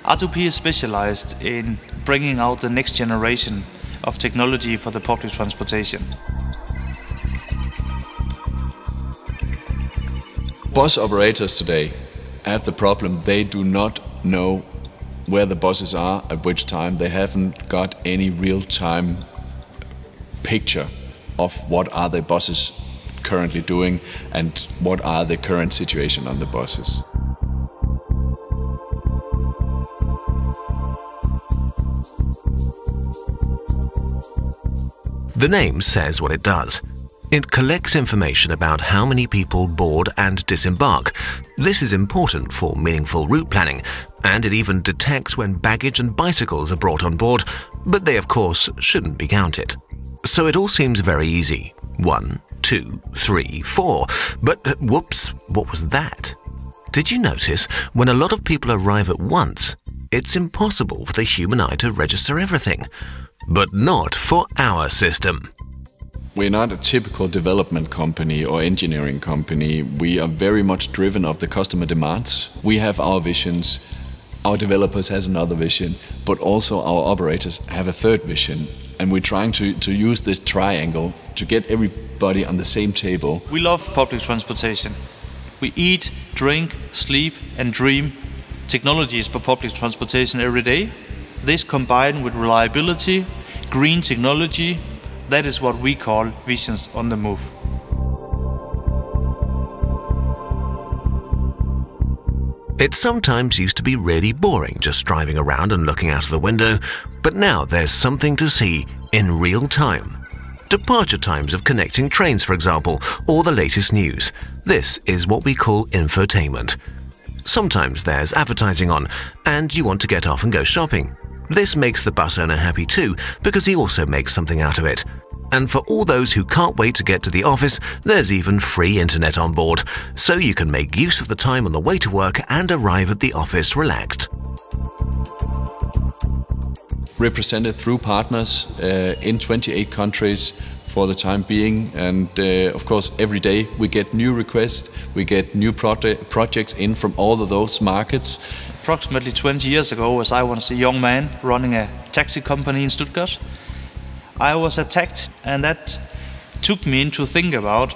R2P is specialized in bringing out the next generation of technology for the public transportation. Bus operators today have the problem they do not know where the buses are at which time. They haven't got any real-time picture of what are the buses currently doing and what are the current situation on the buses. The name says what it does. It collects information about how many people board and disembark. This is important for meaningful route planning, and it even detects when baggage and bicycles are brought on board, but they of course shouldn't be counted. So it all seems very easy. 1, 2, 3, 4. But whoops, what was that? Did you notice when a lot of people arrive at once, it's impossible for the human eye to register everything? But not for our system. We're not a typical development company or engineering company. We are very much driven of the customer demands. We have our visions, our developers has another vision, but also our operators have a third vision. And we're trying to use this triangle to get everybody on the same table. We love public transportation. We eat, drink, sleep and dream technologies for public transportation every day. This combined with reliability, green technology, that is what we call visions on the move. It sometimes used to be really boring just driving around and looking out of the window, but now there's something to see in real time. Departure times of connecting trains, for example, or the latest news. This is what we call infotainment. Sometimes there's advertising on, and you want to get off and go shopping. This makes the bus owner happy too, because he also makes something out of it. And for all those who can't wait to get to the office, there's even free internet on board, so you can make use of the time on the way to work and arrive at the office relaxed. Represented through partners in 28 countries for the time being, and of course every day we get new requests, we get new projects in from all of those markets. Approximately 20 years ago, as I was a young man running a taxi company in Stuttgart, I was attacked, and that took me into think about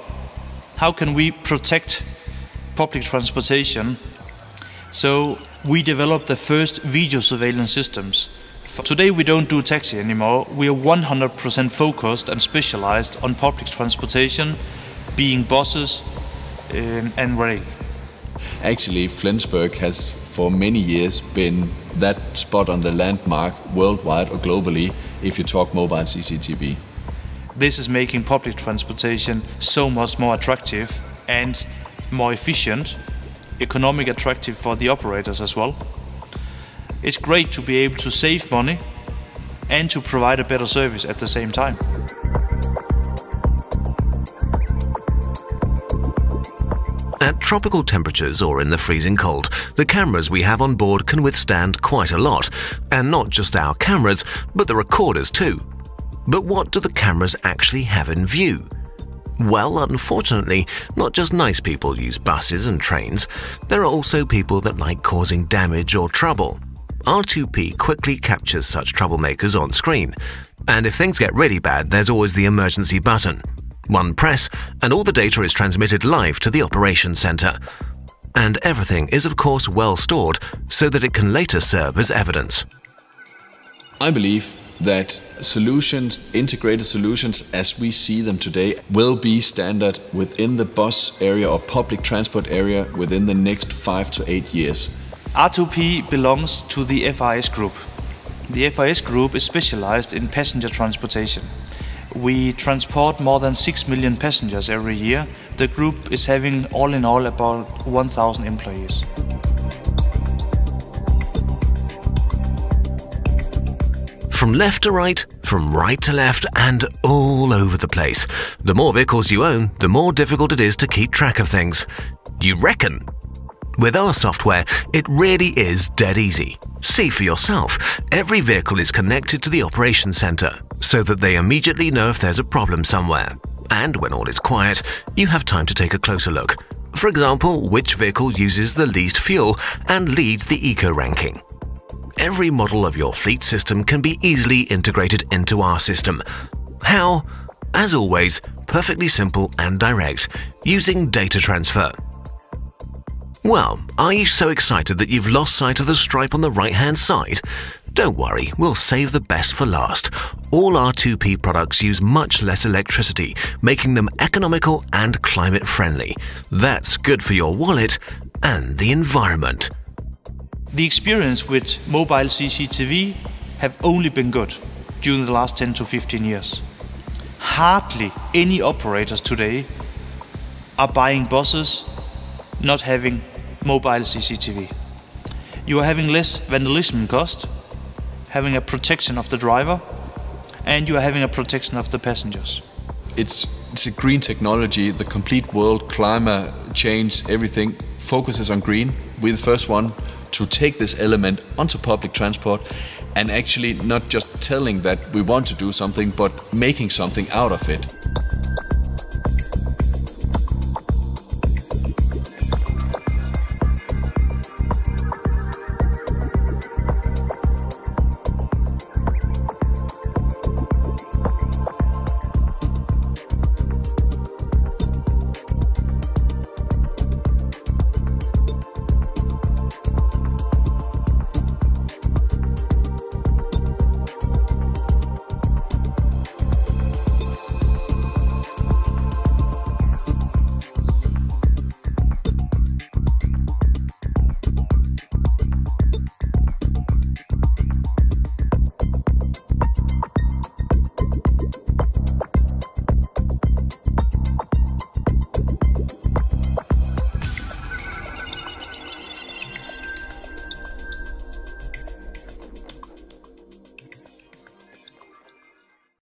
how can we protect public transportation. So we developed the first video surveillance systems. Today we don't do taxi anymore. We are 100% focused and specialized on public transportation, being buses and rail. Actually, Flensburg has for many years been that spot on the landmark worldwide or globally if you talk mobile CCTV. This is making public transportation so much more attractive and more efficient, economic attractive for the operators as well. It's great to be able to save money and to provide a better service at the same time. At tropical temperatures or in the freezing cold, the cameras we have on board can withstand quite a lot, and not just our cameras, but the recorders too. But what do the cameras actually have in view? Well, unfortunately, not just nice people use buses and trains. There are also people that like causing damage or trouble. R2P quickly captures such troublemakers on screen, and if things get really bad, there's always the emergency button. One press, and all the data is transmitted live to the operations center. And everything is of course well stored, so that it can later serve as evidence. I believe that solutions, integrated solutions as we see them today, will be standard within the bus area or public transport area within the next 5 to 8 years. R2P belongs to the FIS group. The FIS group is specialized in passenger transportation. We transport more than 6 million passengers every year. The group is having all in all about 1,000 employees. From left to right, from right to left, and all over the place. The more vehicles you own, the more difficult it is to keep track of things. You reckon? With our software, it really is dead easy. See for yourself, every vehicle is connected to the operations center, so that they immediately know if there's a problem somewhere. And when all is quiet, you have time to take a closer look. For example, which vehicle uses the least fuel and leads the eco ranking. every model of your fleet system can be easily integrated into our system. How? As always, perfectly simple and direct, using data transfer. Well, are you so excited that you've lost sight of the stripe on the right-hand side? Don't worry, we'll save the best for last. All our 2P products use much less electricity, making them economical and climate-friendly. That's good for your wallet and the environment. The experience with mobile CCTV have only been good during the last 10 to 15 years. Hardly any operators today are buying buses not having mobile CCTV. You are having less vandalism cost, having a protection of the driver, and you are having a protection of the passengers. It's a green technology. The complete world, climate change, everything focuses on green. We're the first one to take this element onto public transport and actually not just telling that we want to do something, but making something out of it.